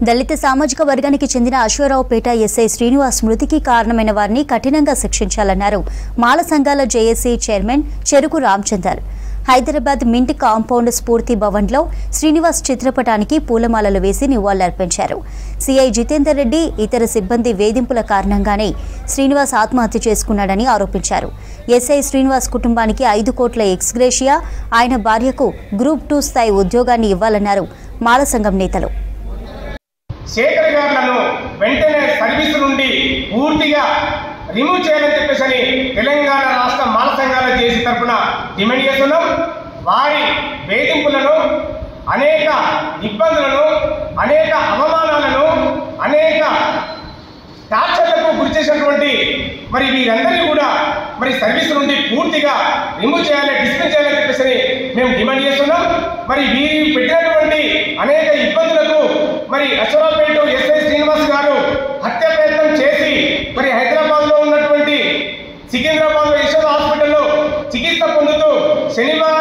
దళిత సామాజిక వర్గానికి చెందిన అశ్వరావుపేట ఎస్ఐ శ్రీనివాస్ మృతికి కారణమైన వారిని కఠినంగా శిక్షించాలన్నారు మాల సంఘాల జేఏసీ చైర్మన్ చెరుకు రామచందర్. హైదరాబాద్ మింట్ కాంపౌండ్ స్ఫూర్తి భవన్లో శ్రీనివాస్ చిత్రపటానికి పూలమాలలు వేసి నివాళులర్పించారు. సీఐ జితేందర్ రెడ్డి ఇతర సిబ్బంది వేధింపుల కారణంగానే శ్రీనివాస్ ఆత్మహత్య చేసుకున్నాడని ఆరోపించారు. ఎస్ఐ శ్రీనివాస్ కుటుంబానికి 5 కోట్ల ఎక్స్గ్రేషియా, ఆయన భార్యకు గ్రూప్ 2 స్థాయి ఉద్యోగాన్ని ఇవ్వాలన్నారు మాల సంఘం నేతలు. శేఖర్ గారులను వెంటనే సర్వీసు నుండి పూర్తిగా రిమూవ్ చేయాలని చెప్పేసి తెలంగాణ రాష్ట్ర మాల సంఘాల జేఏసీ తరఫున డిమాండ్ చేస్తున్నాం. వారి వేధింపులను, అనేక ఇబ్బందులను, అనేక అవమానాలను, అనేక టార్చర్లకు గురి చేసినటువంటి వీరందరినీ కూడా సర్వీసు నుండి పూర్తిగా రిమూవ్ చేయాలి, డిస్మిస్ చేయాలని చెప్పేసి మేము డిమాండ్ చేస్తున్నాం. వీరి పెట్టినటువంటి అనేక ఇబ్బందులకు అశ్వరావుపేట ఎస్ఐ శ్రీనివాస్ గారు హత్య ప్రయత్నం చేసి హైదరాబాద్లో ఉన్నటువంటి సికింద్రాబాద్లో యశోద హాస్పిటల్లో చికిత్స పొందుతూ శనివారం